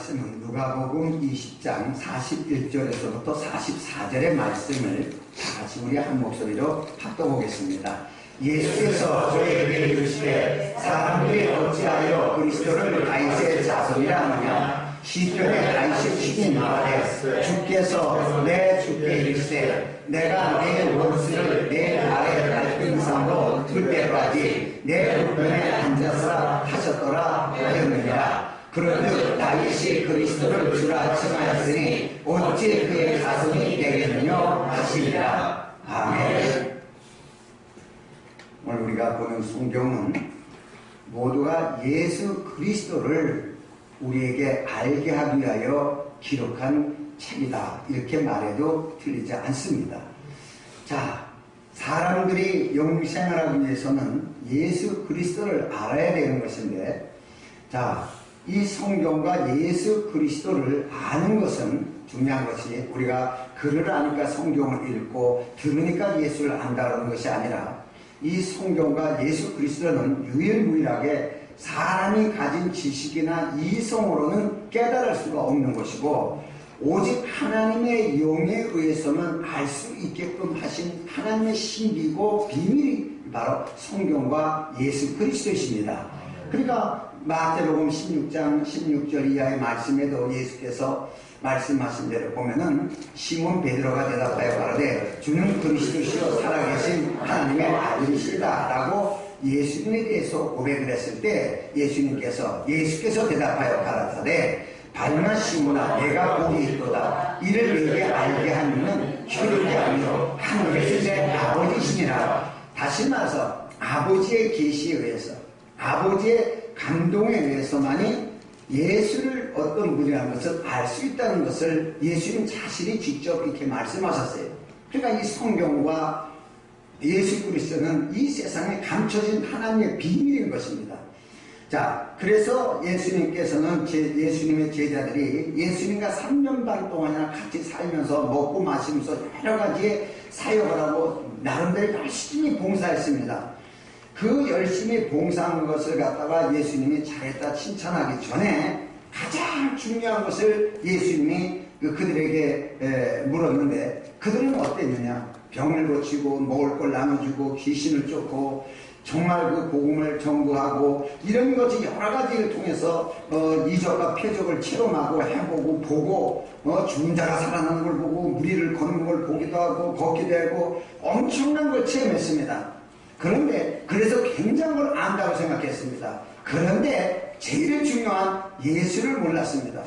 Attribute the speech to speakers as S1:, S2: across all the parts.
S1: 말씀은 누가복음 20장 41절에서부터 44절의 말씀을 다 같이 우리 한 목소리로 합독하겠습니다. 예수께서 저에게 이르시되 사람들이 어찌하여 그리스도를 다윗의 자손이라 하느냐. 시편에 다윗이 시인 말하되 주께서 내 주께 이르시되 내가 내 원수를 내 아래 발등상으로 둘 때까지 내 우편에 앉아서 하셨더라 하였느니라. 그런즉 다윗이 그리스도를 주라 칭하였으니 어찌 그의 자손이 되겠느냐 하시니라. 아멘. 오늘 우리가 보는 성경은 모두가 예수 그리스도를 우리에게 알게 하기 위하여 기록한 책이다, 이렇게 말해도 틀리지 않습니다. 자, 사람들이 영생활하기 위해서는 예수 그리스도를 알아야 되는 것인데, 자, 이 성경과 예수 그리스도를 아는 것은 중요한 것이, 우리가 글을 아니까 성경을 읽고 들으니까 예수를 안다는 것이 아니라, 이 성경과 예수 그리스도는 유일무이하게 사람이 가진 지식이나 이성으로는 깨달을 수가 없는 것이고, 오직 하나님의 영에 의해서만 알 수 있게끔 하신 하나님의 신비고 비밀이 바로 성경과 예수 그리스도이십니다. 그러니까 마태복음 16장 16절 이하의 말씀에도 예수께서 말씀하신 대로 보면은 시몬 베드로가 대답하여 가로되 주는 그리스도시요 살아계신 하나님의 아들이시다 라고 예수님에 대해서 고백을 했을 때, 예수께서 대답하여 가라사대 바요나 시몬아 내가 복이 있도다. 이를 너에게 알게 하는 혈육이 아니요 하늘에서 내 아버지시니라. 다시 말해서 아버지의 계시에 의해서, 아버지의 감동에 의해서만이 예수를 어떤 분이라는 것을 알 수 있다는 것을 예수님 자신이 직접 이렇게 말씀하셨어요. 그러니까 이 성경과 예수 그리스도는 이 세상에 감춰진 하나님의 비밀인 것입니다. 자, 그래서 예수님께서는 예수님의 제자들이 예수님과 3년 반 동안이나 같이 살면서 먹고 마시면서 여러 가지의 사역을 하고 나름대로 열심히 봉사했습니다. 그 열심히 봉사한 것을 갖다가 예수님이 잘했다 칭찬하기 전에 가장 중요한 것을 예수님이 그들에게 물었는데, 그들은 어땠느냐? 병을 고치고 먹을 걸 나눠주고 귀신을 쫓고 정말 그 복음을 전구하고 이런 것이 여러 가지를 통해서 이적과 표적을 체험하고 해보고 보고 죽은 자가 살아나는 걸 보고 무리를 걷는 걸 보기도 하고 걷기도 하고 엄청난 걸 체험했습니다. 그런데 그래서 굉장한 걸 안다고 생각했습니다. 그런데 제일 중요한 예수를 몰랐습니다.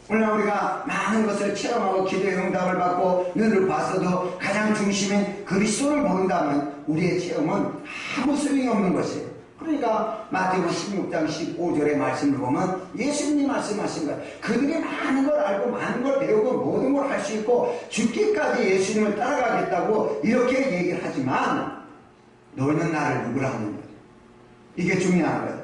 S1: 오늘 우리가 많은 것을 체험하고 기도의 응답을 받고 눈을 봤어도 가장 중심인 그리스도를 모른다면 우리의 체험은 아무 소용이 없는 것이에요. 그러니까 마태복음 16장 15절의 말씀을 보면 예수님이 말씀하신 거예요. 그들이 많은 걸 알고 많은 걸 배우고 모든 걸 할 수 있고 죽기까지 예수님을 따라가겠다고 이렇게 얘기를 하지만 너희는 나를 누구라 하느냐. 이게 중요한 거예요.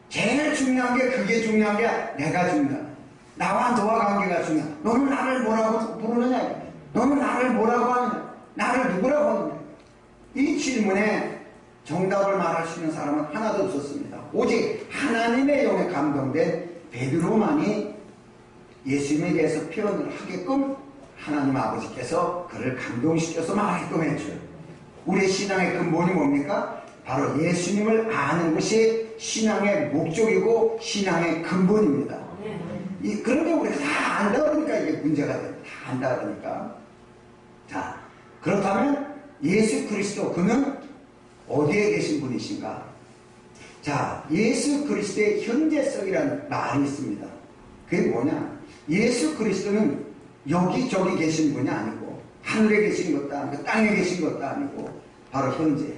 S1: 제일 중요한 게, 그게 중요한 게 내가 중요한, 나와 너와 관계가 중요해. 너는 나를 뭐라고 부르느냐? 너는 나를 뭐라고 하느냐? 나를 누구라고 하느냐? 이 질문에 정답을 말할 수 있는 사람은 하나도 없었습니다. 오직 하나님의 영에 감동된 베드로만이 예수님에 대해서 표현을 하게끔 하나님 아버지께서 그를 감동시켜서 말하게끔 했죠. 우리의 신앙의 근본이 뭡니까? 바로 예수님을 아는 것이 신앙의 목적이고 신앙의 근본입니다. 그런데 우리가 다 안다 그러니까 이게 문제가 돼요. 다 안다 그러니까. 자, 그렇다면 예수 그리스도, 그는 어디에 계신 분이신가? 자, 예수 그리스도의 현재성이라는 말이 있습니다. 그게 뭐냐? 예수 그리스도는 여기저기 계신 분이 아니고 하늘에 계신 것도 아니고 땅에 계신 것도 아니고 바로 현재.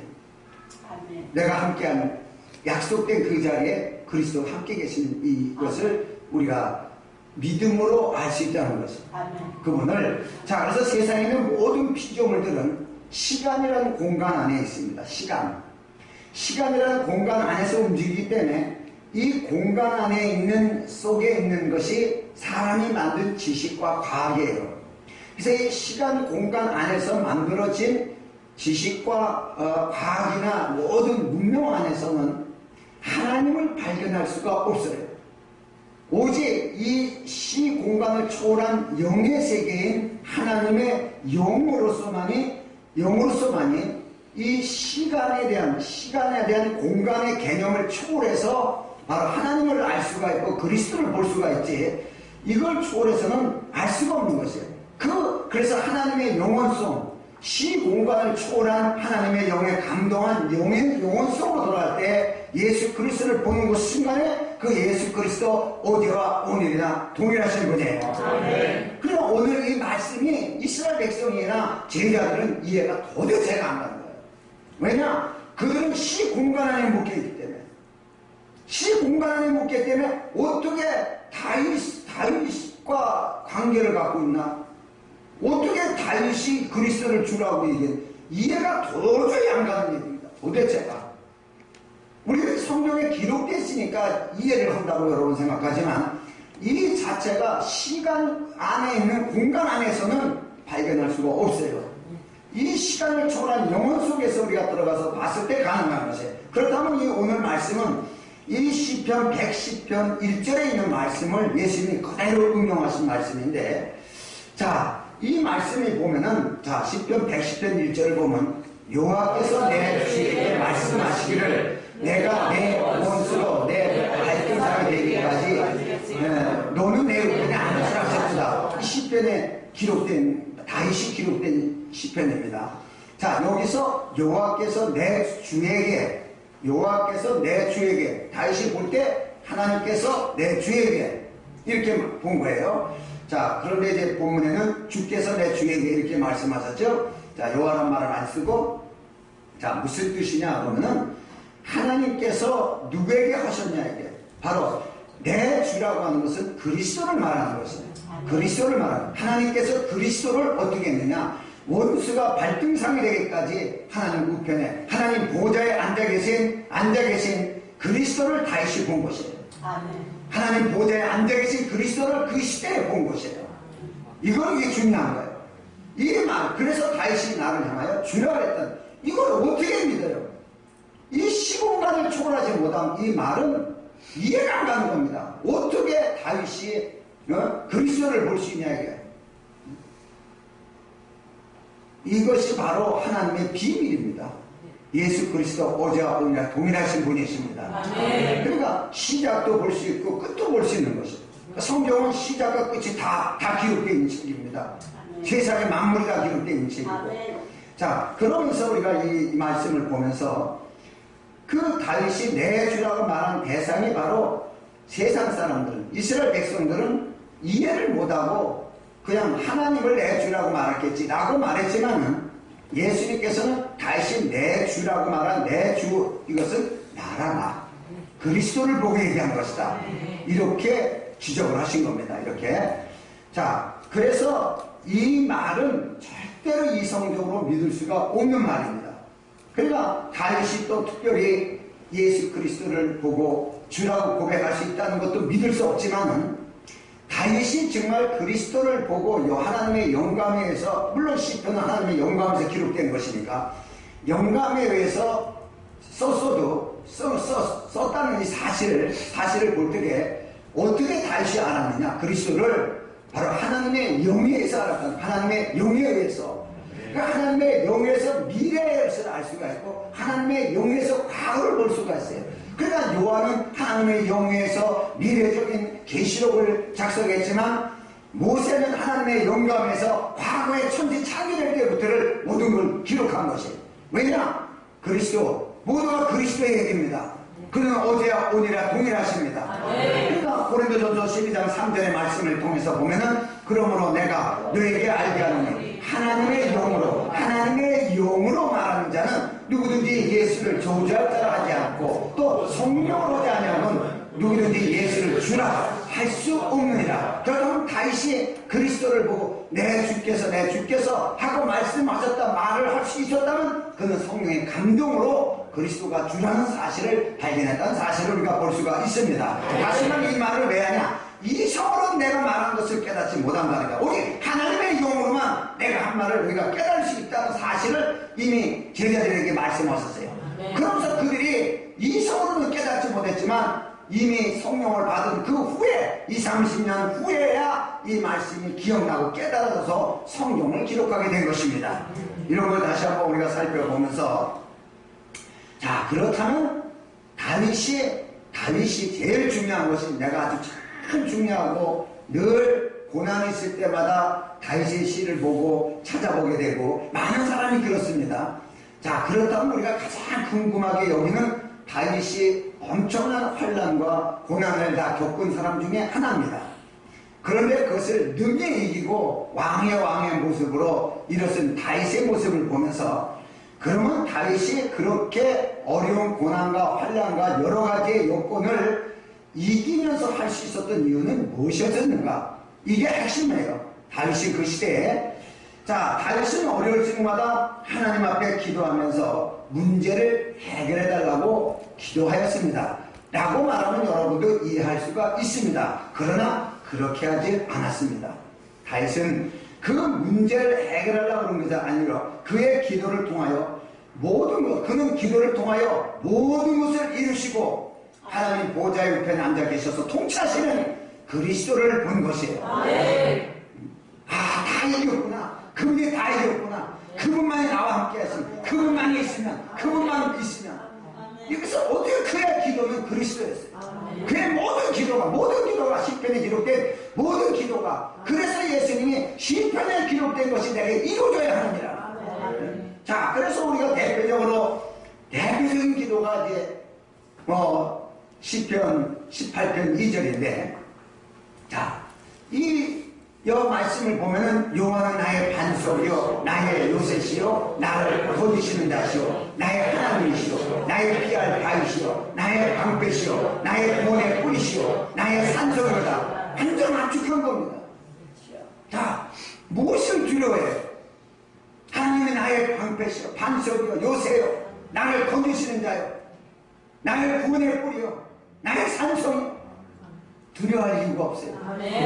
S1: 아멘. 내가 함께하는 약속된 그 자리에 그리스도가 함께 계신 이것을 우리가 믿음으로 알 수 있다는 것입니다. 그분을. 자, 그래서 세상에 있는 모든 피조물들은 시간이라는 공간 안에 있습니다. 시간이라는 공간 안에서 움직이기 때문에 이 공간 안에 있는, 속에 있는 것이 사람이 만든 지식과 과학이에요. 그래서 이 시간 공간 안에서 만들어진 지식과 과학이나 모든 문명 안에서는 하나님을 발견할 수가 없어요. 오직 이 시 공간을 초월한 영의 세계인 하나님의 영으로서만이 이 시간에 대한 공간의 개념을 초월해서 바로 하나님을 알 수가 있고 그리스도를 볼 수가 있지, 이걸 초월해서는 알 수가 없는 것이에요. 그래서 하나님의 영원성, 시 공간을 초월한 하나님의 영에 감동한 영원성으로 돌아갈 때 예수 그리스도를 보는 그 순간에 그 예수 그리스도 어디와 오늘이나 동일하신 분이에요. 그러나 오늘 이 말씀이 이스라엘 백성이나 제자들은 이해가 도대체가 안 가는 거예요. 왜냐? 그들은 시 공간 안에 묶여있기 때문에, 시 공간 안에 묶였기 때문에 어떻게 다윗과 관계를 갖고 있나? 어떻게 다윗이 그리스도를 주라고 이해가 도저히 안 가는 얘기입니다. 도대체가. 우리는 성경에 기록되어 있으니까 이해를 한다고 여러분 생각하지만 이 자체가 시간 안에 있는 공간 안에서는 발견할 수가 없어요. 이 시간을 초월한 영혼 속에서 우리가 들어가서 봤을 때 가능한 것이에요. 그렇다면 이 오늘 말씀은 이 시편 110편 1절에 있는 말씀을 예수님이 그대로 응용하신 말씀인데, 자, 이 말씀을 보면은, 자, 시편 110편 1절을 보면 여호와께서 내 주에게 말씀하시기를 내가 내 원수로 내 발등상이 되기까지 너는 내 우편에 안으시라 하셨다. 이 시편에 기록된, 다윗이 기록된 시편입니다. 자, 여기서 여호와께서 내 주에게, 다윗이 볼 때 하나님께서 내 주에게 이렇게 본 거예요. 자, 그런데 이제 본문에는 주께서 내 주에게 이렇게 말씀하셨죠. 자, 여호와라는 말을 안 쓰고, 자, 무슨 뜻이냐 그러면은 하나님께서 누구에게 하셨냐, 이게 바로 내 주라고 하는 것은 그리스도를 말하는 것이에요. 그리스도를 말하는, 하나님께서 그리스도를 어떻게 했느냐, 원수가 발등상이 되기까지 하나님 우편에, 하나님 보좌에 앉아 계신 그리스도를 다윗이 본 것이에요. 하나님 보좌에 앉아 계신 그리스도를 그 시대에 본 것이에요. 이게 중요한 거예요. 이 말, 그래서 다윗이 나를 향하여 주라 그랬던, 이걸 어떻게 믿어요? 이 시공간을 초월하지 못한 이 말은 이해가 안 가는 겁니다. 어떻게 다윗이 그리스도를 볼 수 있냐, 이게. 이것이 바로 하나님의 비밀입니다. 예수 그리스도 어제와 오늘과 동일하신 분이십니다. 그러니까 시작도 볼 수 있고 끝도 볼 수 있는 것이에요. 성경은 시작과 끝이 다 기록되어 있는 책입니다. 세상의 만물이 다 기록되어 있는 책이고. 자, 그러면서 우리가 이 말씀을 보면서 그 다윗이 내 주라고 말한 대상이 바로 세상 사람들은, 이스라엘 백성들은 이해를 못하고 그냥 하나님을 내 주라고 말했겠지 라고 말했지만은, 예수님께서는 다윗이 내 주라고 말한 내 주, 이것은 나라, 그리스도를 보고 얘기한 것이다. 이렇게 지적을 하신 겁니다. 이렇게. 자, 그래서 이 말은 절대로 이성적으로 믿을 수가 없는 말입니다. 그러니까 다윗이 또 특별히 예수 그리스도를 보고 주라고 고백할 수 있다는 것도 믿을 수 없지만은, 다윗이 정말 그리스도를 보고 하나님의 영감에 의해서, 물론 시편은 하나님의 영감에서 기록된 것이니까 영감에 의해서 썼다는 이 사실을 볼 때에 어떻게 다윗이 알았느냐, 그리스도를 바로 하나님의 영에 의해서 알았다. 하나님의 영에 의해서. 그러니까 하나님의 영에 의해서 미래의 것을 알 수가 있고 하나님의 영에 의해서 과거를 볼 수가 있어요. 그러니까 요한은 하나님의 영에서 미래적인 계시록을 작성했지만, 모세는 하나님의 영감에서 과거의 천지 창조될 때부터를 모든 걸 기록한 것이에요. 왜냐? 그리스도, 모두가 그리스도의 얘기입니다. 그는 어제와 오늘이라 동일하십니다. 그러니까 고린도전서 12장 3절의 말씀을 통해서 보면은, 그러므로 내가 너에게 알게 하노니 하나님의 영으로 말하는 자는 누구든지 예수를 저주할 자라 하지 않고 또 성령으로 하지 아니하면 누구든지 예수를 주라 할 수 없느니라. 그러면 다윗이 그리스도를 보고 내 주께서 하고 말씀하셨다 말을 할 수 있었다면, 그는 성령의 감동으로 그리스도가 주라는 사실을 발견했다는 사실을 우리가 볼 수가 있습니다. 하지만 이 말을 왜 하냐? 이성으로 내가 말한 것을 깨닫지 못한다니까. 오직 하나님의 영으로만 내가 한 말을 우리가 깨달을 수 있다는 사실을 이미 제자들에게 말씀하셨어요. 그러면서 그들이 이성으로는 깨닫지 못했지만 이미 성령을 받은 그 후에 20, 30년 후에야 이 말씀이 기억나고 깨달아져서 성경을 기록하게 된 것입니다. 이런 걸 다시 한번 우리가 살펴보면서, 자, 그렇다면 다윗이 제일 중요한 것이, 내가 아주 참 중요하고 늘 고난이 있을 때마다 다윗의 시를 보고 찾아보게 되고 많은 사람이 그렇습니다. 자, 그렇다면 우리가 가장 궁금하게 여기는 다윗이 엄청난 환난과 고난을 다 겪은 사람 중에 하나입니다. 그런데 그것을 능히 이기고 왕의 모습으로 일어선 다윗의 모습을 보면서, 그러면 다윗이 그렇게 어려운 고난과 환난과 여러 가지의 여건을 이기면서 할 수 있었던 이유는 무엇이었는가? 이게 핵심이에요. 다윗이 그 시대에, 자, 다윗은 어려울 적마다 하나님 앞에 기도하면서 문제를 해결해 달라고 기도하였습니다. 라고 말하면 여러분도 이해할 수가 있습니다. 그러나 그렇게 하지 않았습니다. 다윗은 그 문제를 해결하려고 그런 것이 아니라 그의 기도를 통하여 그는 기도를 통하여 모든 것을 이루시고 하나님 보좌의 우편에 앉아 계셔서 통치하시는 그리스도를 본 것이에요. 다 이겼구나. 그분이 다 이겼구나. 그분만이 나와 함께 하시면, 그분만이 있으면, 그분만 있으면. 여기서 어떻게 그의 기도는 그리스도였어요. 그의 모든 기도가 시편에 기록된 모든 기도가, 그래서 예수님이 시편에 기록된 것이 내게 이루어져야 하느니라. 자, 그래서 우리가 대표적인 기도가 이제 시편 18편 2절인데, 자, 이 말씀을 보면은 여호와는 나의 반석이요 나의 요새시요 나를 거두시는 자시요 나의 하나님이시요 나의 피할 바위시요 나의 방패시요 나의 구원의 뿌리시요 나의 산성이로다. 완전 압축한 겁니다. 자, 무엇을 두려워해요? 하나님이 나의 방패시요 반석이요 요새요 나를 거두시는 자요 나의 구원의 뿌리요 나의 산성이요. 두려워할 이유가 없어요.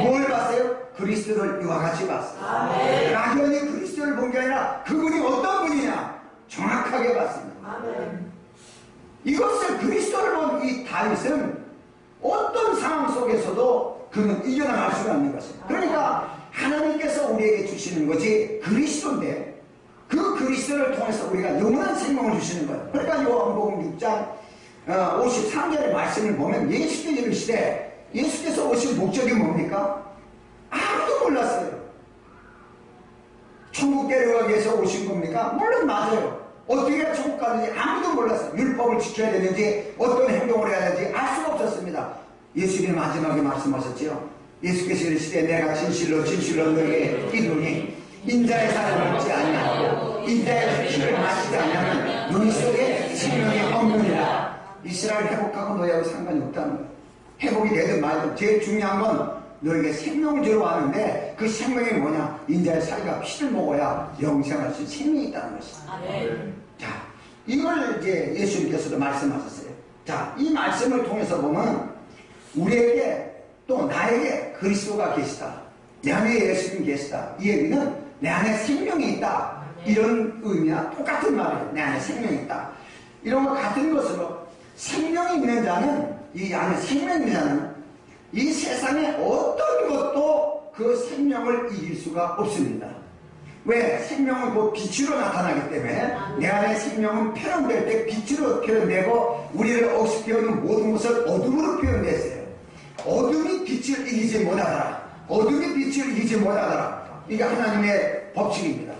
S1: 뭘 봤어요? 그리스도를 이와 같이 봤어요. 막연히 그리스도를 본 게 아니라 그분이 어떤 분이냐 정확하게 봤습니다. 이것을 그리스도를 본 이 다윗은 어떤 상황 속에서도 그는 이겨나갈 수가 있는 것입니다. 그러니까 하나님께서 우리에게 주시는 것이 그리스도인데, 그 그리스도를 통해서 우리가 영원한 생명을 주시는 거예요. 그러니까 요한복음 6장 53절의 말씀을 보면 예수께서 이르시되, 예수께서 오신 목적이 뭡니까? 아무도 몰랐어요. 천국 데려가기 위해서 오신 겁니까? 물론 맞아요. 어떻게 천국 가는지 아무도 몰랐어요. 율법을 지켜야 되는지 어떤 행동을 해야 되는지 알 수가 없었습니다. 예수님이 마지막에 말씀하셨지요. 예수께서 이르시되 내가 진실로 너에게 이르노니 인자의 살을 먹지 아니하고 인자의 피를 마시지 아니하면 너희 속에 생명이 없느니라. 이스라엘 회복하고 너희하고 상관이 없다는 거예요. 회복이 되든 말든 제일 중요한 건 너에게 생명을 주러 왔는데, 그 생명이 뭐냐? 인자의 살과 피를 먹어야 영생할 수 있는 생명이 있다는 것입니다. 자, 이걸 이제 예수님께서도 말씀하셨어요. 자, 이 말씀을 통해서 보면 우리에게 또 나에게 그리스도가 계시다, 내 안에 예수님 계시다, 이 얘기는 내 안에 생명이 있다, 이런 의미와 똑같은 말이에요. 내 안에 생명이 있다, 이런 것 같은 것으로 생명이 있는 자는, 이 안에 생명이 있는 자는 이 세상에 어떤 것도 그 생명을 이길 수가 없습니다. 왜? 생명은 그 빛으로 나타나기 때문에 내 안에 생명은 표현될 때 빛으로 표현되고, 우리를 억습해오는 모든 것을 어둠으로 표현됐어요. 어둠이 빛을 이기지 못하더라. 어둠이 빛을 이기지 못하더라. 이게 하나님의 법칙입니다.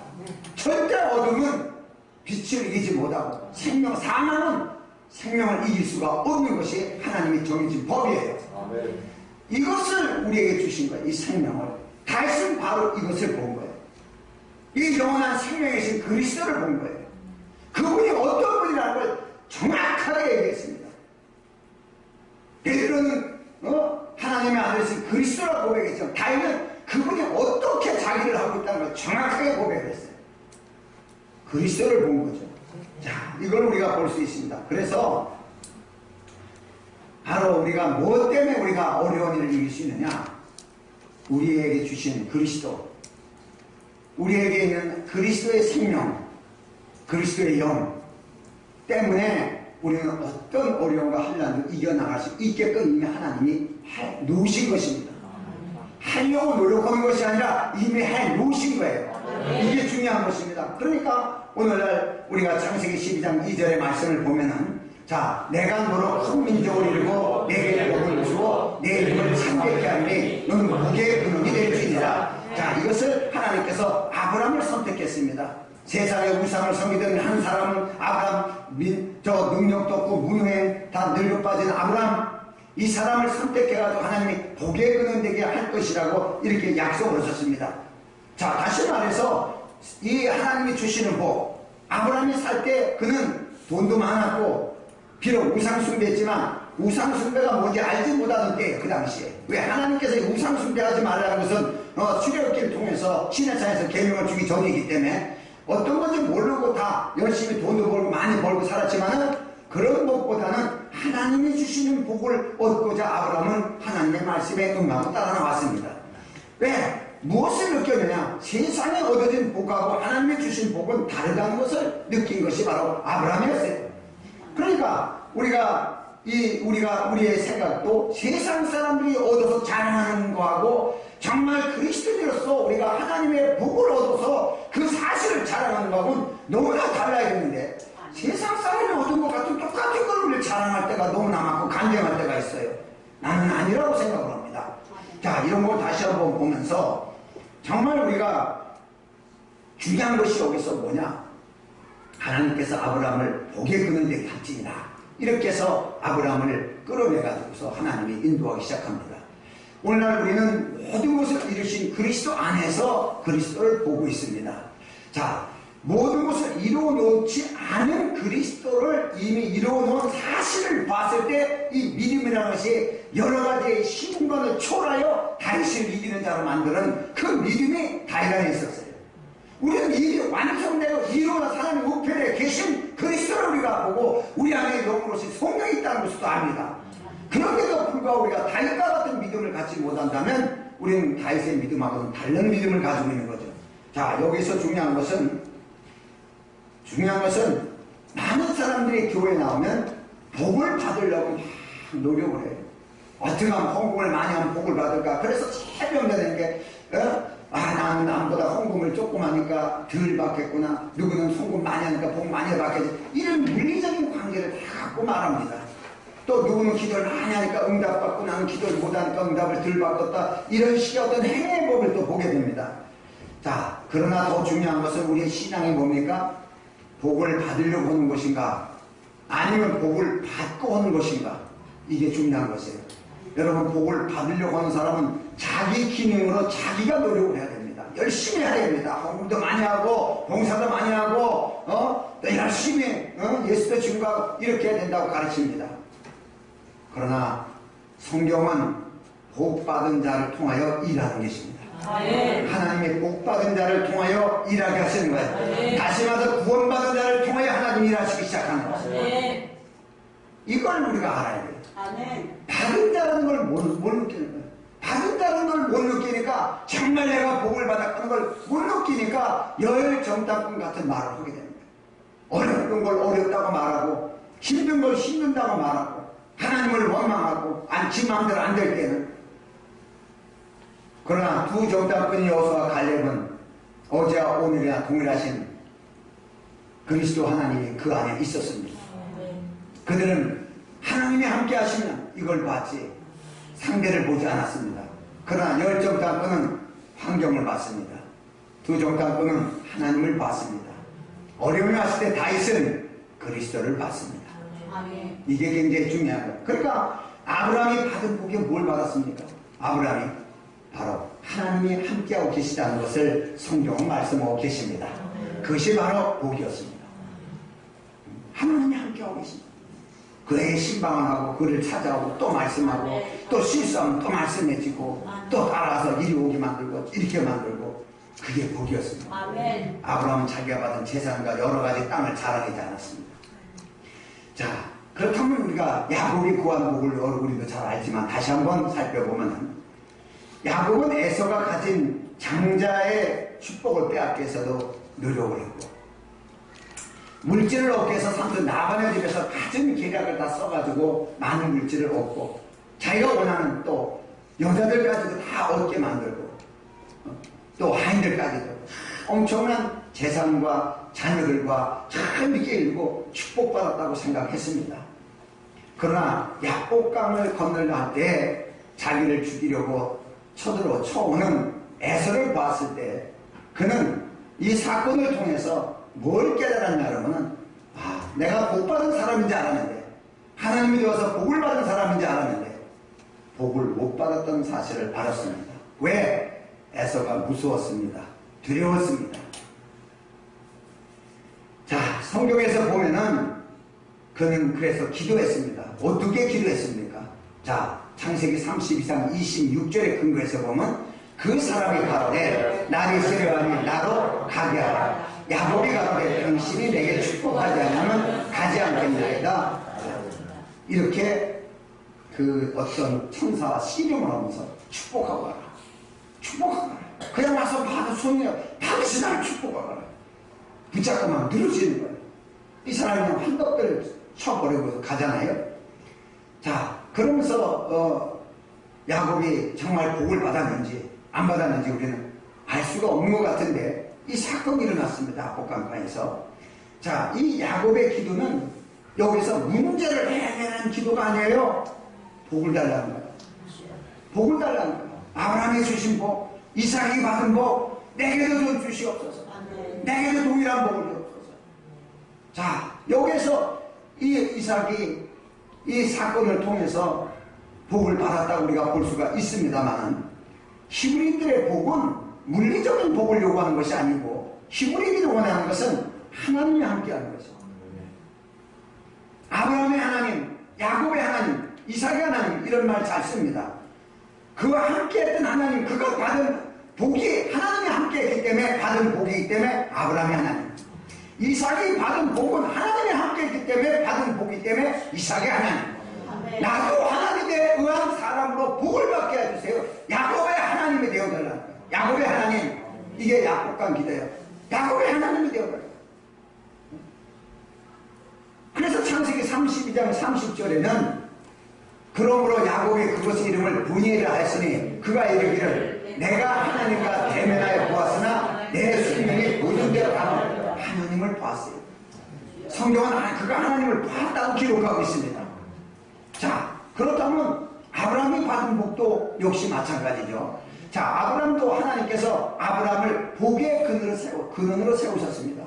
S1: 절대 어둠은 빛을 이기지 못하고 사망은 생명을 이길 수가 없는 것이 하나님이 정해진 법이에요. 이것을 우리에게 주신 거예요. 이 생명을. 다윗은 바로 이것을 본 거예요. 이 영원한 생명이신 그리스도를 본 거예요. 그분이 어떤 분이라는 걸 정확하게 얘기했습니다. 베드로는 하나님의 아들이신 그리스도라고 고백했지만, 다윗은 그분이 어떻게 자기를 하고 있다는 걸 정확하게 고백했어요. 그리스도를 본 거죠. 자, 이걸 우리가 볼 수 있습니다. 그래서 바로 우리가 무엇 때문에 우리가 어려운 일을 이길 수 있느냐? 우리에게 주신 그리스도, 우리에게 있는 그리스도의 생명, 그리스도의 영 때문에 우리는 어떤 어려움과 환난도 이겨나갈 수 있게끔 이미 하나님이 해 놓으신 것입니다. 하려고 노력하는 것이 아니라 이미 해 놓으신 거예요. 이게 중요한 것입니다. 그러니까 오늘날 우리가 창세기 12장 2절의 말씀을 보면은, 자, 내가 너로 큰 민족을 이루고 내게 복을 주고 내 이름을 창대케 하리니 너는 무게의 근원이 될지니라. 자, 이것을 하나님께서 아브라함을 선택했습니다. 세상의 우상을 섬기던 한 사람은 아브라함, 능력도 없고 무능해 다 늙어 빠진 아브라함, 이 사람을 선택해가지고 하나님이 복의 근원 되게 할 것이라고 이렇게 약속을 하셨습니다. 자, 다시 말해서 이 하나님이 주시는 복, 아브라함이 살 때 그는 돈도 많았고 비록 우상숭배했지만 우상숭배가 뭔지 알지 못하던 때예요. 그 당시에. 왜 하나님께서 우상숭배하지 말라는 것은 출애굽기를 통해서 시내산에서 계명을 주기 전이기 때문에 어떤 건지 모르고 다 열심히 돈도 벌고 많이 벌고 살았지만은 그런 것보다는 하나님이 주시는 복을 얻고자 아브라함은 하나님의 말씀에 응하고 따라 나왔습니다. 왜? 무엇을 느꼈느냐? 세상에 얻어진 복하고 하나님이 주신 복은 다르다는 것을 느낀 것이 바로 아브라함이었어요. 그러니까 우리의 생각도 세상 사람들이 얻어서 자랑하는 거하고 정말 그리스도인으로서 우리가 하나님의 복을 얻어서 그 사실을 자랑하는 거하고는 너무나 달라야겠는데, 세상 사람이 얻은 것 같은 똑같은 걸 우리 자랑할 때가 너무나 많고 간증할 때가 있어요. 나는 아니라고 생각을 합니다. 자, 이런 걸 다시 한번 보면서 정말 우리가 중요한 것이 여기서 뭐냐? 하나님께서 아브라함을 복의 근원 되게 할지니라. 이렇게 해서 아브라함을 끌어내가지고서 하나님이 인도하기 시작합니다. 오늘날 우리는 모든 것을 이루신 그리스도 안에서 그리스도를 보고 있습니다. 자, 모든 것을 이루어놓지 않은 그리스도를 이미 이루어놓은 사실을 봤을 때 이 믿음이라는 것이 여러 가지의 시공간을 초월하여 다윗을 이기는 자로 만드는 그 믿음이 다윗 안에 있었어요. 우리는 이미 완성되고 이루어진 하나님 우편에 계신 그리스도를 우리가 보고 우리 안에 영으로서 성령이 있다는 것도 압니다. 그런데도 불구하고 우리가 다윗과 같은 믿음을 갖지 못한다면 우리는 다윗의 믿음하고는 다른 믿음을 가지고 있는 거죠. 자, 여기서 중요한 것은 많은 사람들이 교회에 나오면 복을 받으려고 막 노력을 해요. 어떻게 하면 헌금을 많이 하면 복을 받을까? 그래서 제일 명되는 게 나는 남보다 헌금을 조금 하니까 덜 받겠구나. 누구는 헌금 많이 하니까 복 많이 받겠지. 이런 물리적인 관계를 다 갖고 말합니다. 또 누구는 기도를 많이 하니까 응답받고 나는 기도를 못하니까 응답을 덜 받았다. 이런 식의 어떤 행위의 법을 또 보게 됩니다. 자, 그러나 더 중요한 것은 우리의 신앙이 뭡니까? 복을 받으려고 하는 것인가? 아니면 복을 받고 하는 것인가? 이게 중요한 것이에요. 여러분, 복을 받으려고 하는 사람은 자기 기능으로 자기가 노력을 해야 됩니다. 열심히 해야 됩니다. 헌금도 많이 하고 봉사도 많이 하고 또 열심히 예수도 증거하고 이렇게 해야 된다고 가르칩니다. 그러나 성경은 복받은 자를 통하여 일하는 것입니다. 하나님의 복받은 자를 통하여 일하게 하시는 거예요. 다시 말해서 구원받은 자를 통하여 하나님이 일하시기 시작하는 거예요. 이걸 우리가 알아야 돼요. 받은 자라는 걸 못 느끼는 거예요. 받은 자라는 걸 못 느끼니까 정말 내가 복을 받았다는 걸 못 느끼니까 열정당꾼 같은 말을 하게 됩니다. 어려운 걸 어렵다고 말하고 힘든 걸 힘든다고 말하고 하나님을 원망하고 지 마음대로 안 될 때는. 그러나 두 정당꾼이 여호수아와 갈렙은 어제와 오늘이나 동일하신 그리스도 하나님이 그 안에 있었습니다. 그들은 하나님이 함께 하시면 이걸 봤지 상대를 보지 않았습니다. 그러나 열 정당꾼은 환경을 봤습니다. 두 정당꾼은 하나님을 봤습니다. 어려움이 왔을 때 다윗은 그리스도를 봤습니다. 이게 굉장히 중요한 거예요. 그러니까 아브라함이 받은 복이 뭘 받았습니까? 아브라함이 바로 하나님이 함께하고 계시다는 것을 성경은 말씀하고 계십니다. 그것이 바로 복이었습니다. 하나님이 함께하고 계십니다. 그에게 신방을 하고 그를 찾아오고 또 말씀하고 또 실수하면 또 말씀해주고 또 따라서 이리 오게 만들고 이렇게 만들고 그게 복이었습니다. 아브라함은 자기가 받은 재산과 여러 가지 땅을 자랑하지 않았습니다. 자, 그렇다면 우리가 야곱이 구한 복을 우리도 잘 알지만 다시 한번 살펴보면 야곱은 에서가 가진 장자의 축복을 빼앗기 위해서도 노력을 했고 물질을 얻기 위해서 삼손 나반의 집에서 갖은 계략을 다 써가지고 많은 물질을 얻고 자기가 원하는 또 여자들까지도 다 얻게 만들고 또 하인들까지도 엄청난 재산과 자녀들과 잘 믿게 일고 축복받았다고 생각했습니다. 그러나 야복강을 건널 때 자기를 죽이려고 쳐오는 에서를 봤을 때 그는 이 사건을 통해서 뭘 깨달았냐면은 내가 복 받은 사람인지 알았는데 하나님이 되어서 복을 받은 사람인지 알았는데 복을 못 받았던 사실을 알았습니다. 왜? 에서가 무서웠습니다. 두려웠습니다. 자, 성경에서 보면은 그는 그래서 기도했습니다. 어떻게 기도했습니까? 자, 창세기 32장 26절에 근거해서 보면 그 사람이 가로되 나를 싫어하니 나로 가게 하라. 야곱이 가로되 당신이 내게 축복하지 않으면 가지 않겠나이다. 이렇게 그 어떤 천사와 씨름을 하면서 축복하고 가라. 축복하고 가라. 그냥 와서 봐도 손이야. 당신 나를 축복하고 가라. 붙잡고만 늘어지는 거예요. 이 사람이 그냥 한덕대를 쳐버리고 가잖아요. 자, 그러면서 야곱이 정말 복을 받았는지 안 받았는지 우리는 알 수가 없는 것 같은데 이 사건이 일어났습니다. 야복강가에서. 자, 이 야곱의 기도는 여기서 문제를 해결하는 기도가 아니에요. 복을 달라는 거예요. 복을 달라는 거예요. 아브라함이 주신 복, 이삭이 받은 복, 내게도 좀 주시옵소서. 내게도 동일한 복을 주옵소서. 자, 여기서 이 이삭이 이 사건을 통해서 복을 받았다고 우리가 볼 수가 있습니다만 히브리인들의 복은 물리적인 복을 요구하는 것이 아니고 히브리인들이 원하는 것은 하나님이 함께하는 거죠. 아브라함의 하나님, 야곱의 하나님, 이삭의 하나님 이런 말 잘 씁니다. 그와 함께했던 하나님, 그가 받은 복이 하나님이 함께했기 때문에 받은 복이기 때문에 아브라함의 하나님, 이삭이 받은 복은 하나님이 함께했기 때문에 받은 복이기 때문에 이삭의 하나님. 나도 하나님에 의한 사람으로 복을 받게 해주세요. 야곱의 하나님이 되어달라는 거예요. 야곱의 하나님, 이게 야곱강 기도예요. 야곱의 하나님이 되어달라는 거예요. 그래서 창세기 32장 30절에는 그러므로 야곱이 그것의 이름을 분이라 했으니 그가 이르기를 내가 하나님과 대면하여 보았으나 내 생명이 모든 대로 가는 하나님을 봤어요. 성경은 그가 하나님을 봤다고 기록하고 있습니다. 자, 그렇다면 아브라함이 받은 복도 역시 마찬가지죠. 자, 아브라함도 하나님께서 아브라함을 복의 근원으로 세우셨습니다.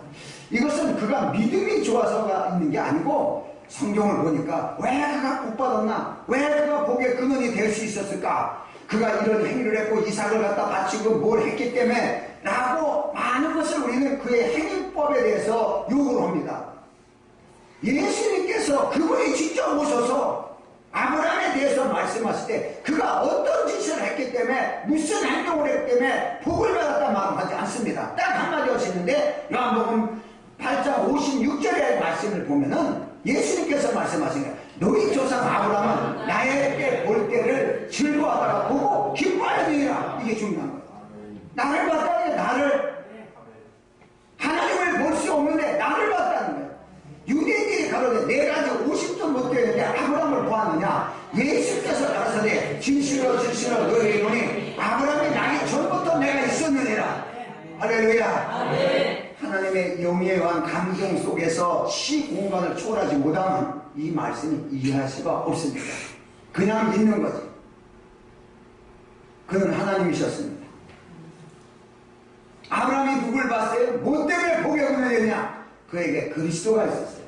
S1: 이것은 그가 믿음이 좋아서가 있는 게 아니고 성경을 보니까 왜 그가 복 받았나? 왜 그가 복의 근원이 될 수 있었을까? 그가 이런 행위를 했고 이삭을 갖다 바치고 뭘 했기 때문에 라고 많은 것을 우리는 그의 행위법에 대해서 요구를 합니다. 예수님께서 그분이 직접 오셔서 아브라함에 대해서 말씀하실 때 그가 어떤 짓을 했기 때문에 무슨 행동을 했기 때문에 복을 받았다 말하지 않습니다. 딱 한마디 하시는데 요한복음 8장 56절의 말씀을 보면은 예수님께서 말씀하신 거예요. 너희 조상 아브라함은 나에게 볼 때를 즐거워하다가 보고 기뻐하여 되리라. 이게 중요한 거예요. 나를 봤다는 게 나를 하나님을 볼 수 없는데 나를 봤다는 거예요. 유대인들이 가로되 내가 아직 50도 못 되는데 아브라함을 보았느냐? 예수께서 가라사대 진실로 진실로 너희에게 이르노니 아브라함이 나기 전부터 내가 있었느니라. 할렐루야. 아멘. 하나님의 영예한 감정 속에서 시공간을 초월하지 못하면 이 말씀을 이해할 수가 없습니다. 그냥 믿는 거지. 그는 하나님이셨습니다. 아브라함이 누굴 봤어요? 뭐 때문에 복의 근원이 되냐? 그에게 그리스도가 있었어요.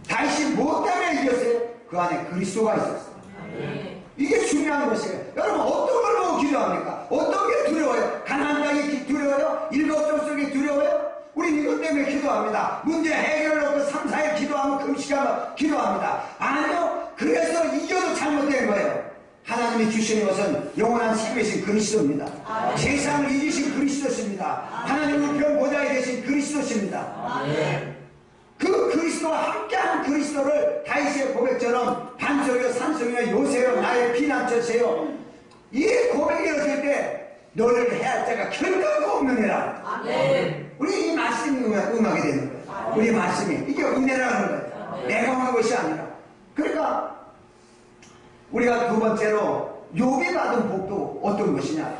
S1: 다윗이 뭐 때문에 이겼어요? 그 안에 그리스도가 있었어요. 이게 중요한 것이에요. 여러분 어떤 걸 보고 기도합니까? 어떤 게 두려워요? 가나안 땅이 두려워요? 일곱 족속이 두려워요? 우리 이것 때문에 기도합니다. 문제 해결을 놓고 3, 4일 기도하면 금식하면 기도합니다. 아니요. 그래서 이겨도 잘못된 거예요. 하나님이 주시는 것은 영원한 생명이신 그리스도입니다. 세상을 이기신 그리스도십니다. 하나님의 변보좌에 계신 그리스도십니다. 그 그리스도와 함께한 그리스도를 다윗의 고백처럼 반석이요 산성이요 요새요 나의 피난처세요. 이 고백이 이어질 때 너를 해할 자가 결단코 없느니라. 우리 이 말씀이 응하게 되는 거예요. 우리 말씀이. 이게 은혜라는 거예요. 내가 한 것이 아니라. 그러니까 우리가 두 번째로 욥이 받은 복도 어떤 것이냐.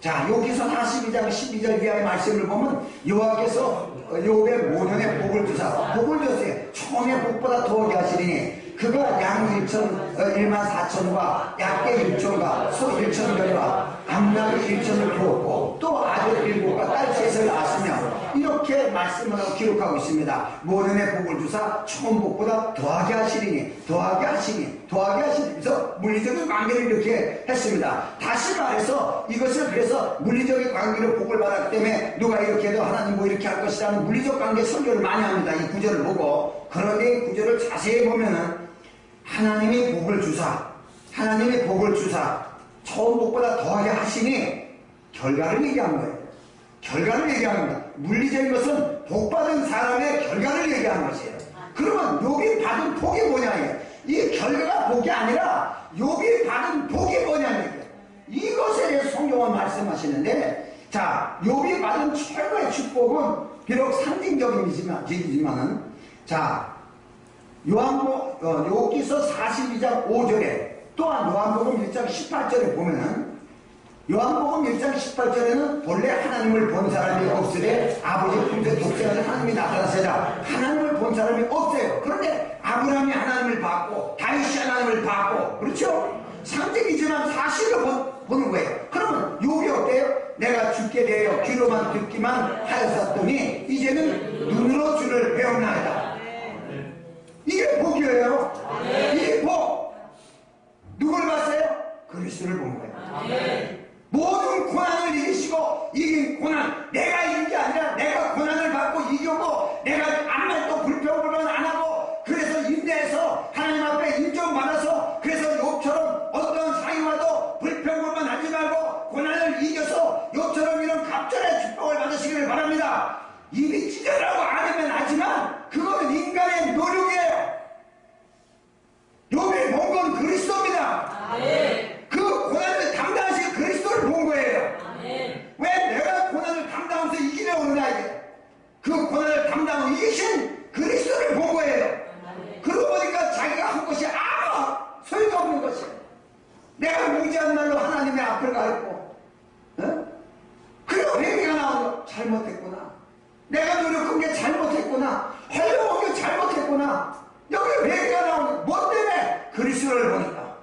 S1: 자, 여기서 42장 12절 이하의 말씀을 보면 여호와께서 욥의 모년의 복을 주사 복을 줬어요. 처음에 복보다 더하게 하시리니 그가 양 1만 4천과 약계 1천과 소 1천별과 암나귀 1천을 두었고 또 아들 7과 딸 3을 낳았으며 이렇게 말씀을 하고 기록하고 있습니다. 모년의 복을 주사 처음 복보다 더하게 하시리니 더하게 하시니 더하게 하시니 그래서 물리적인 관계를 이렇게 했습니다. 다시 말해서 이것을 그래서 물리적인 관계로 복을 받았기 때문에 누가 이렇게 해도 하나님 뭐 이렇게 할 것이라는 물리적 관계 설교를 많이 합니다. 이 구절을 보고. 그런데 이 구절을 자세히 보면은 하나님이 복을 주사 처음 복보다 더하게 하시니 결과를 얘기한 거예요. 결과를 얘기하는 거예요. 물리적인 것은 복받은 사람의 결과를 얘기하는 것이에요. 그러면 욥이 받은 복이 뭐냐 이 결과가 복이 아니라 욥이 받은 복이 뭐냐 이것에 대해서 성경은 말씀하시는데, 자, 욥이 받은 최고의 축복은 비록 상징적이지만은, 자, 욥기서 42장 5절에 또한 요한복음 1장 18절에 보면은 요한복음 1장 18절에는 본래 하나님을 본 사람이 없으되 아버지 품새 독생하는 하나님이 나타나세라. 하나님을 본 사람이 없어요. 그런데 아브라함이 하나님을 봤고 다윗이 하나님을 봤고, 그렇죠? 상징이지만 사실로 보는 거예요. 그러면 욥이 어때요? 내가 죽게 되어 귀로만 듣기만 하였었더니 이제는 눈으로 주를 배웠나이다. 이게 복이에요. 이 복. 누굴 봤어요? 그리스도를 본 거예요. 모든 고난을 이기시고 이긴 고난, 내가 이긴 게 아니라 내가 고난을 받고 이겼고 내가 아무 또 불평불만 안 하고 그래서 인내해서 하나님 앞에 인정받아서 그래서 욥처럼 어떤 상이 와도 불평불만 하지 말고 고난을 이겨서 욥처럼 이런 갑절의 축복을 받으시기를 바랍니다. 입이 찢어라고 안 하면 하지만 그거는 인간의 노력이에요. 욥이 본 건 그리스도입니다. 그 고난을 담당하신 그리스도를 본 거예요. 왜 내가 고난을 담당하면서 이기려오느냐 이게. 그 고난을 담당하고 이기신 그리스도를 본 거예요. 그러고 보니까 자기가 한 것이 아무 소용이 없는 것이에요. 내가 무지한 말로 하나님의 앞을 가렸고, 그리고 회개가 나오고 잘못했구나. 내가 노력한 게 잘못했구나. 하려고 한 게 잘못했구나. 여기 회개가 나오는 뭐 때문에? 그리스도를 보니까.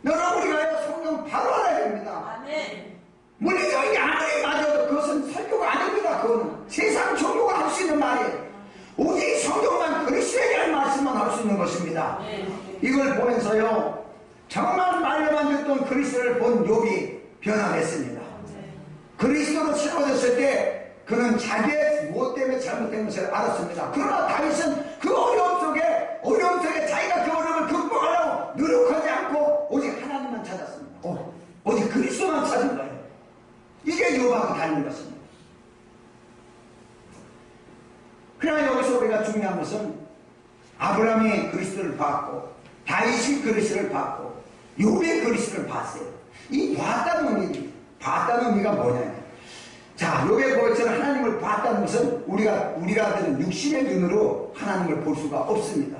S1: 여러분 우리가 성경 바로 알아야 됩니다. 물리적인 게 아무리 맞아도 그것은 설교가 아닙니다. 그거는 세상 종교가 할 수 있는 말이에요. 오직 성경만 그리스도에 대한 말씀만 할 수 있는 것입니다. 이걸 보면서요 정말 말로만 듣던 그리스도를 본 욥이 변화됐습니다. 그리스도로 채워졌을 때 그는 자기의 무엇 때문에 잘못된 것을 알았습니다. 그러나 다윗은 그 어려움 속에 자기가 그 어려움을 극복하려고 노력하지 않고 오직 하나님만 찾았습니다. 오직 그리스도만 찾은 거예요. 이게 욥하고 다른 것입니다. 그러나 여기서 우리가 중요한 것은 아브라함이 그리스도를 봤고 다윗이 그리스도를 봤고 욥이 그리스도를 봤어요. 이 봤다는 의미가 뭐냐? 자, 욥의 보혈처럼 하나님을 봤다는 것은 우리가들은 육신의 눈으로 하나님을 볼 수가 없습니다.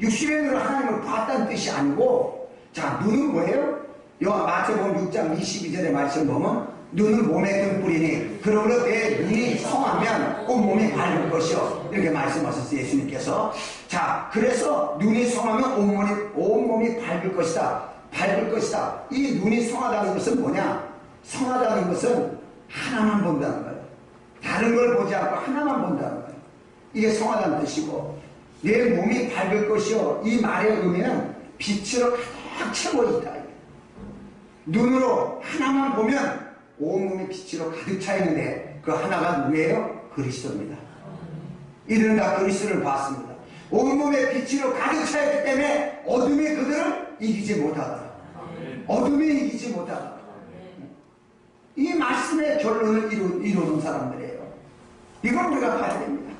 S1: 육신의 눈으로 하나님을 봤다는 뜻이 아니고, 자, 눈은 뭐예요? 마태복음 6장 22절의 말씀 보면 눈은 몸의 등불이니 그러므로 내 눈이 성하면 온몸이 밝을 것이요, 이렇게 말씀하셨어요 예수님께서. 자, 그래서 눈이 성하면 온몸이 밝을 것이다. 이 눈이 성하다는 것은 뭐냐? 성하다는 것은 하나만 본다는 거예요. 다른 걸 보지 않고 하나만 본다는 거예요. 이게 성하다는 뜻이고, 내 몸이 밝을 것이요, 이 말의 의미는 빛으로 가득 채워 있다. 눈으로 하나만 보면 온몸이 빛으로 가득 차 있는데 그 하나가 누구예요? 그리스도입니다. 이들은 다 그리스도를 봤습니다. 온몸에 빛으로 가득 차 있기 때문에 어둠이 그들을 이기지 못하더라. 어둠이 이기지 못하더라. 이 말씀의 결론을 이루는 사람들이에요. 이걸 우리가 봐야 됩니다.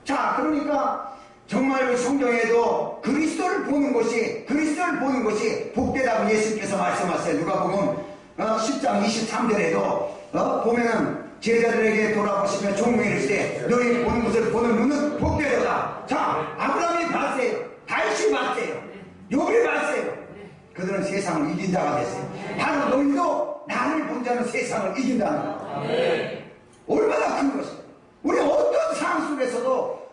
S1: 자, 그러니까 정말 성경에도 그리스도를 보는 것이 복되다고 예수님께서 말씀하세요. 누가복음 10장 23절에도 보면은 제자들에게 돌아보시며 종명이르시되 너희 보는 것을 보는 세상을 이긴 자가 됐어요. 바로 너희도 나를 본 자는 세상을 이긴다는 거예요. 얼마나 큰 것이에요. 우리 어떤 상황 속에서도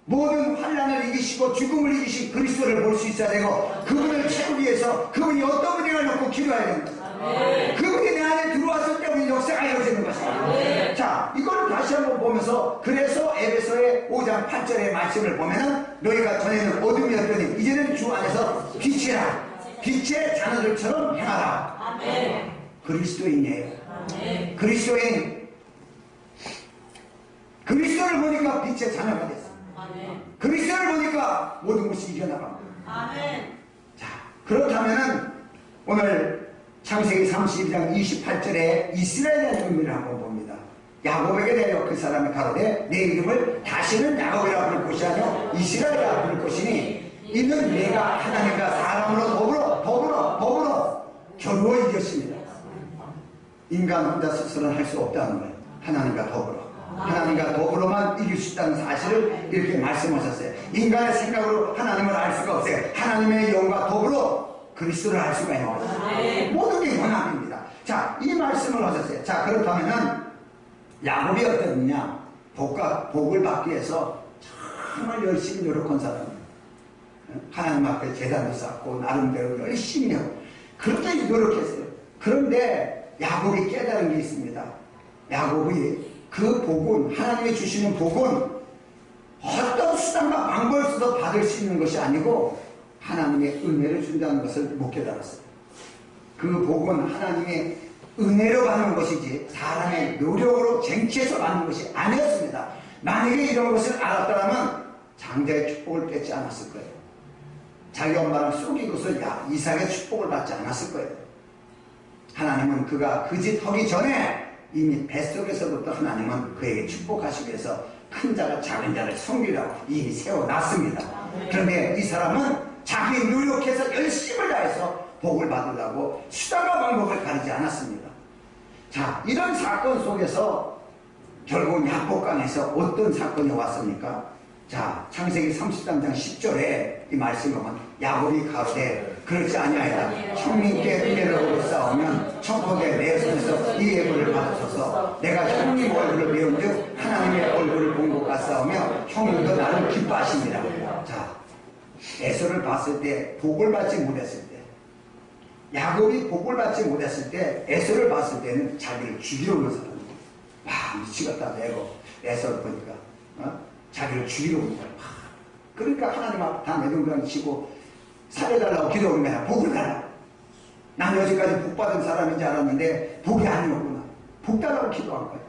S1: 모든 환난을 이기시고 죽음을 이기신 그리스도를 볼 수 있어야 되고, 그분을 채우기 위해서 그분이 어떤 분인가 놓고 기도해야 됩니다. 그분이 내 안에 들어왔을 때 우리 역사가 이루어지는 것입니다. 자, 이걸 다시 한번 보면서, 그래서 에베소의 5장 8절의 말씀을 보면은 너희가 전에는 어둠이었더니 이제는 주 안에서 빛이라, 빛의 자녀들처럼 행하라. 그리스도인이에요. 그리스도인. 그리스도를 보니까 빛의 자녀가 됐어요. 그리스도를 보니까 모든 것이 이겨나갑니다. 자, 그렇다면은 오늘 창세기 32장 28절에 이스라엘의 의미를 한번 봅니다. 야곱에게 대하여 그 사람이 가로되 내 이름을 다시는 야곱이라 부를 것이 아니요 이스라엘이라 부를 것이니 이는 내가 하나님과 사람으로 더불어 겨루어 이겼습니다. 인간 혼자 스스로는 할 수 없다는 거예요. 하나님과 더불어만 이길 수 있다는 사실을 이렇게 말씀하셨어요. 인간의 생각으로 하나님을 알 수가 없어요. 하나님의 영과 더불어 그리스도를 알 수가 있는 거예요. 모든 게 연합입니다. 자, 이 말씀을 하셨어요. 자, 그렇다면은 야곱이 어땠느냐? 복을 받기 위해서 정말 열심히 노력한 사람이에요. 하나님 앞에 제단도 쌓고 나름대로 열심히 하고 그렇게 노력했어요. 그런데 야곱이 깨달은 게 있습니다. 야곱이 그 복은, 하나님이 주시는 복은 어떤 수단과 방법을 써서 받을 수 있는 것이 아니고 하나님의 은혜를 준다는 것을 못 깨달았어요. 그 복은 하나님의 은혜로 받는 것이지 사람의 노력으로 쟁취해서 받는 것이 아니었습니다. 만약에 이런 것을 알았다면 장자의 축복을 뺏지 않았을 거예요. 자기 엄마를 속이고서 이삭의 축복을 받지 않았을 거예요. 하나님은 그가 그 짓 하기 전에 이미 뱃속에서부터 하나님은 그에게 축복하시기 위해서 큰 자가 작은 자를 섬기라고 이미 세워놨습니다. 그런데 이 사람은 자기 노력해서 열심을 다해서 복을 받으려고 수단과 방법을 가리지 않았습니다. 자, 이런 사건 속에서 결국 야복강에서 어떤 사건이 왔습니까? 자, 창세기 33장 10절에 이 말씀을 보면 야곱이 가로되 그렇지 아니하여라. 형님께 은혜를 얻어 싸우면 청포대 내 손에서 이 예물을 받으소서. 내가 형님 얼굴을 배운즉 하나님의 얼굴을 본 것 같사오며 형님도 나를 기뻐하십니다. 자, 에서를 봤을 때, 복을 받지 못했을 때, 야곱이 복을 받지 못했을 때 에서를 봤을 때는 자기를 죽이러 오는 사람이에요. 와, 미치겠다 내고 에서를 보니까 자기를 죽이러 오는 거예요. 그러니까 하나님 앞에 다 내동강 치고 살려달라고 기도하는 거야. 복을 달라고. 난 여지까지 복 받은 사람인지 알았는데 복이 아니었구나. 복 달라고 기도한 거예요.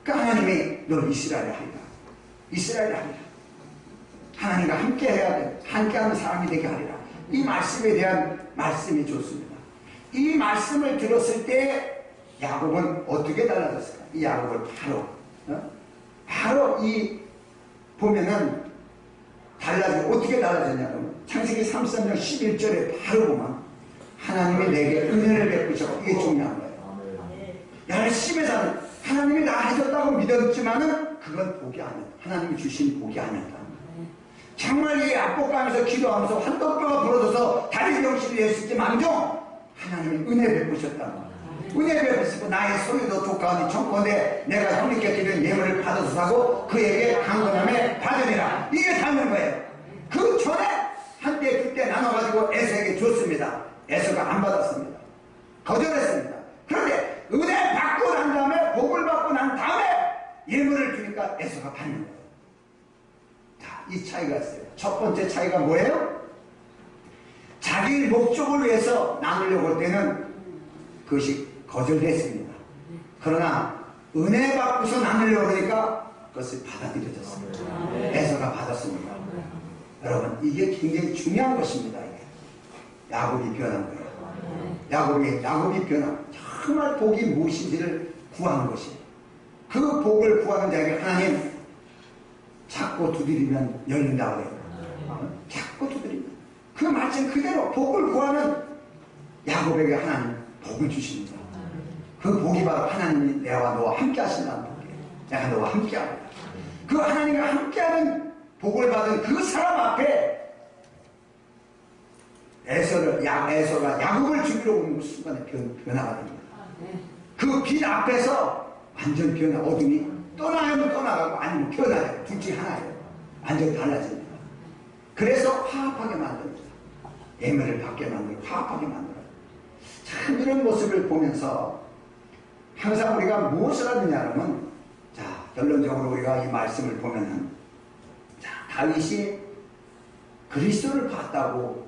S1: 그러니까 하나님이 널 이스라엘에 하리라. 이스라엘에 하리라. 하나님과 함께 해야 돼. 함께하는 사람이 되게 하리라. 이 말씀에 대한 말씀이 좋습니다. 이 말씀을 들었을 때 야곱은 어떻게 달라졌을까? 이 야곱을 바로 이 보면은 달라지고 어떻게 달라졌냐면 창세기 33장 11절에 바로 보면 하나님이 내게 은혜를 베푸셨고 이게 중요한 거예요. 열심히 사는 하나님이 나 해줬다고 믿었지만은 그건 복이 아니었다. 하나님이 주신 복이 아니었다. 정말 이 압복감에서 기도하면서 한도뼈가 부러져서 다리 병실이 됐을지만정 하나님이 은혜 베푸셨다는 거예요. 은혜 베푸시고 나의 소유도 독가하니 청컨대 내가 형님께 드린 예물을 받아서사고 그에게 강건함에 받으리라. 이게 다는 거예요. 그 전에 한때 그때 나눠가지고 에서에게 줬습니다. 에서가 안 받았습니다. 거절했습니다. 그런데 은혜 받고 난 다음에 복을 받고 난 다음에 예물을 주니까 에서가 받는 거예요. 자, 이 차이가 있어요. 첫 번째 차이가 뭐예요? 자기 목적을 위해서 나누려고 할 때는 그것이 거절됐습니다. 그러나 은혜 받고서 나누려고 하니까 그것을 받아들여졌습니다. 에서가 받았습니다. 여러분, 이게 굉장히 중요한 것입니다. 이게. 야곱이 변한 거예요. 야곱이 변한 정말 복이 무엇인지를 구하는 것이에요. 그 복을 구하는 자에게 하나님 찾고 두드리면 열린다고 해요. 찾고 두드리면 그 말씀 그대로 복을 구하는 야곱에게 하나님 복을 주십니다. 그 복이 바로 하나님이 내가 너와 함께 하신다는 복이에요. 내가 너와 함께 합니다. 그 하나님과 함께하는 복을 받은 그 사람 앞에 에서가 야곱을 죽이러 오는 순간에 변화가 됩니다. 그 빛 앞에서 완전 변화, 어둠이 떠나면 떠나가고 아니면 변화해요. 둘 중에 하나예요. 완전 달라집니다. 그래서 화합하게 만듭니다. 예매를 받게 만들고 화합하게 만들어요. 참 이런 모습을 보면서 항상 우리가 무엇을 하느냐면, 자, 결론적으로 우리가 이 말씀을 보면은, 자, 다윗이 그리스도를 봤다고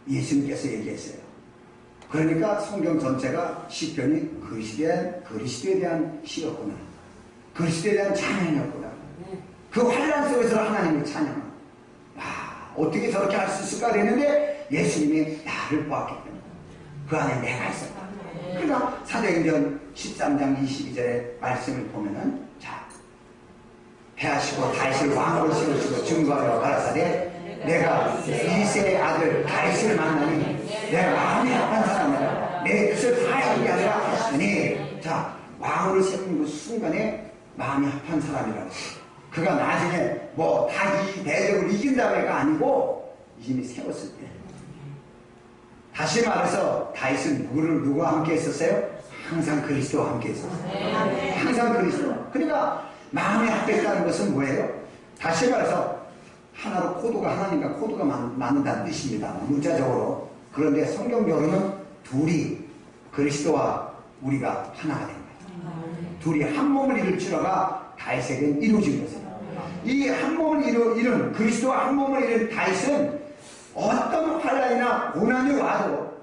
S1: 예수님께서 얘기했어요. 그러니까 성경 전체가 시편이 그리스도에 대한 시였구나. 그리스도에 대한 찬양이었구나. 그 환란 속에서 하나님을 찬양하는. 와, 어떻게 저렇게 할 수 있을까 그랬는데 예수님이 나를 보았기 때문에 그 안에 내가 있었다. 그러니까 사도행전 13장 22절의 말씀을 보면은, 자, 패하시고 다윗을 왕으로 세우시고 증거하여 가라사대 내가 이새의 아들 다윗을 만나니 내 마음이 합한 사람이라 내 뜻을 다 이루게 하리라 하시니, 자, 왕으로 세우는 그 순간에 마음이 합한 사람이라. 그가 나중에 뭐 다 이 대적을 이긴다고가 아니고 이미 세웠을 때. 다시 말해서 다윗은 누구와 함께 있었어요? 항상 그리스도와 함께 있었어요. 항상 그리스도. 그러니까 마음이 합했다는 것은 뭐예요? 다시 말해서 하나로 코드가 하나님과 코드가 맞는다는 뜻입니다. 문자적으로. 그런데 성경적으로는 둘이 그리스도와 우리가 하나가 된 거예요. 둘이 한 몸을 이룰지라가 다윗에겐 이루어진 것이에요. 이 한 몸을 이룬 그리스도와 한 몸을 이룬 다윗은 어떤 환란이나 고난이 와도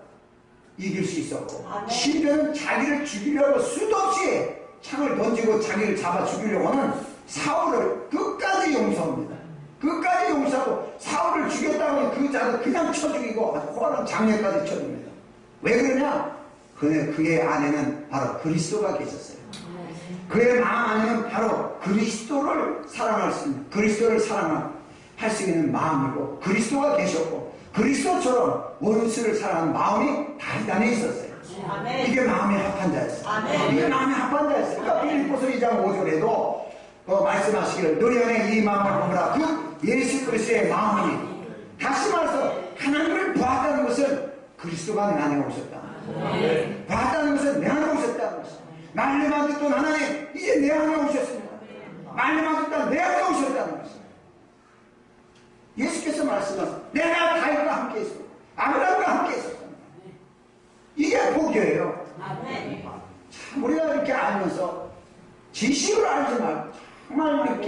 S1: 이길 수 있었고, 심지어는 자기를 죽이려고 수도 없이 창을 던지고 자기를 잡아 죽이려고 하는 사울을 끝까지 용서합니다. 끝까지 용서하고 사울을 죽였다고 그 자를 그냥 쳐 죽이고 호화로운 장례까지 쳐 줍니다. 왜 그러냐? 그의 안에는 바로 그리스도가 계셨어요. 그의 마음 안에는 바로 그리스도를 사랑할 수 있는, 그리스도를 사랑할 수 있는 마음이고, 그리스도가 계셨고, 그리스도처럼 원수를 사랑하는 마음이 다윗 안에 있었어요. 이게 마음의 합한 자였어요. 이게 마음의 합한 자였어요. 그러니까 빌립보서 2장 5절에도 말씀하시기를 너희 안에 이 마음을 보라. 그 예수 그리스도의 마음이, 다시 말해서 하나님을 보았다는 것은 그리스도가 내 안에 오셨다. 봤다는 것은 내 안에 오셨다는 것입니다. 말로만 듣던 하나님, 이제 내 안에 오셨습니다. 말로만 듣던 내 안에 오셨다는 것입니다. 예수께서 말씀하셨습니다. 내가 다윗과 함께 있었고 아브라함과 함께 있었습니다. 이게 복이에요. 참 우리가 이렇게 알면서 지식으로 알지 말고 정말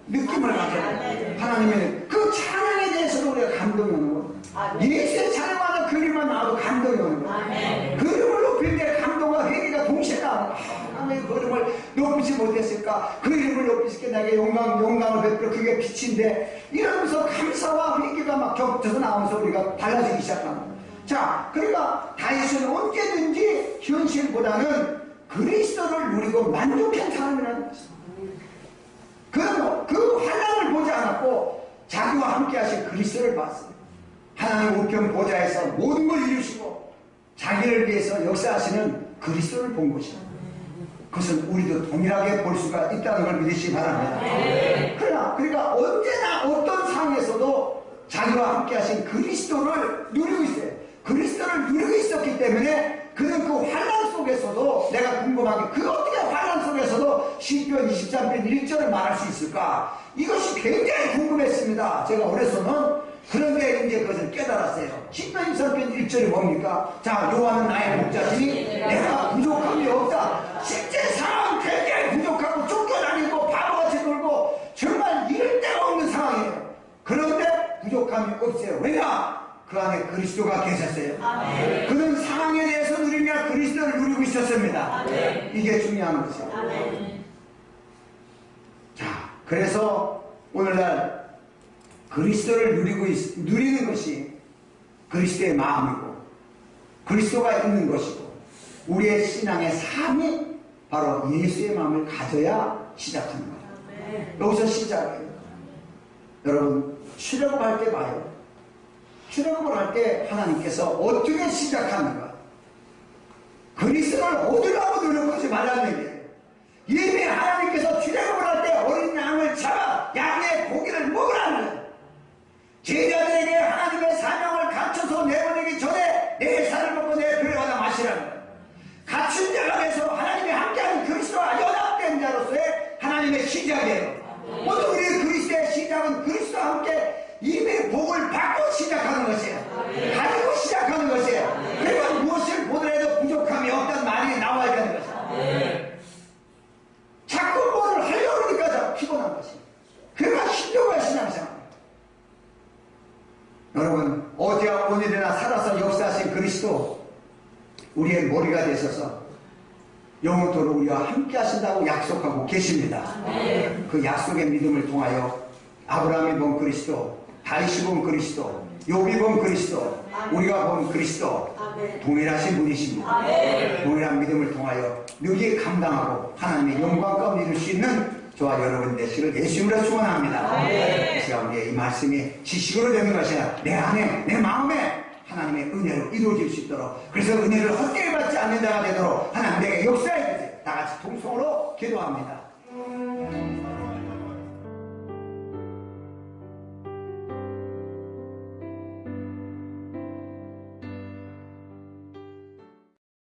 S1: 느낌을 가져요. 하나님의 그 찬양에 대해서도 우리가 감동이 오는 거예요. 예수의 찬양마다 그림만 나와도 감동이 오는 거예요. 그림을 높일 때 감동과 회개가 동시에 나와요. 하나님의 그림을 높이지 못했을까? 그 이름을 높이실 게 나에게 영광을 베풀어 그게 빛인데, 이러면서 감사와 회개가 막 겹쳐서 나오면서 우리가 달라지기 시작합니다. 자, 그러니까 다윗은 언제든지 현실보다는 그리스도를 누리고 만족한 사람이라는 것입니다. 그 환난을 보지 않았고 자기와 함께 하신 그리스도를 봤어요. 하나님 우편 보좌에서 모든 걸 이루시고 자기를 위해서 역사하시는 그리스도를 본 것입니다. 그것은 우리도 동일하게 볼 수가 있다는 걸 믿으시기 바랍니다. 그러니까 언제나 어떤 상황에서도 자기와 함께 하신 그리스도를 누리고 있어요. 그리스도를 누리고 있었기 때문에 그는 그 환난 속에서도, 내가 궁금한 게 그 어떻게 환난 속에서도 시편 23편 1절을 말할 수 있을까? 이것이 굉장히 궁금했습니다. 제가 어려서는. 그런데 이제 그것을 깨달았어요. 시편 23편 1절이 뭡니까? 자, 여호와는 나의 목자시니 내가 부족함이 없다. 실제 상황은 굉장히 부족하고 쫓겨다니고 바보같이 놀고 정말 이럴 데가 없는 상황이에요. 그런데 부족함이 없어요. 왜냐? 그 안에 그리스도가 계셨어요. 그는 상황에 대해서 누리며 그리스도를 누리고 있었습니다. 이게 중요한 것이에요. 자, 그래서 오늘날 그리스도를 누리는 것이 그리스도의 마음이고 그리스도가 있는 것이고, 우리의 신앙의 삶이 바로 예수의 마음을 가져야 시작하는 거예요. 여기서 시작해요. 여러분, 출애굽할 때 봐요. 출애굽을 할 때 하나님께서 어떻게 시작하는가? 그리스도를 얻으려고 노력하지 말라는 얘기예요. 이미 하나님께서 출애굽을 할 때 어린 양을 잡아 양의 고기를 먹으라는 거예요. 제자들에게 하나님의 사명을 갖춰서 내버려 마음을 바꿔 시작하는 것이에요. 가지고 시작하는 것이에요. 그리고 무엇을 보더라도 부족함이 없다는 말이 나와야 되는 것이에요. 자꾸 뭐를 하려고 그러니까 피곤한 것이에요. 그러니까 힘들어야 신앙생활. 여러분, 어제와 오늘이나 살아서 역사하신 그리스도 우리의 머리가 되셔서 영원토록 우리와 함께 하신다고 약속하고 계십니다. 그 약속의 믿음을 통하여 아브라함이 본 그리스도, 다윗이 본 그리스도, 욥이 본 그리스도, 우리가 본 그리스도 동일하신 분이십니다. 동일한 믿음을 통하여 능히 감당하고 하나님의 영광과 이룰 수 있는 저와 여러분 되시기를 예수님으로 축원합니다. 그래서 우리의 이 말씀이 지식으로 되는 것이 아니라 내 안에, 내 마음에 하나님의 은혜로 이루어질 수 있도록, 그래서 은혜를 헛되이 받지 않는 자가 되도록 하나님 내게 역사해 주세요. 다 같이 통성으로 기도합니다.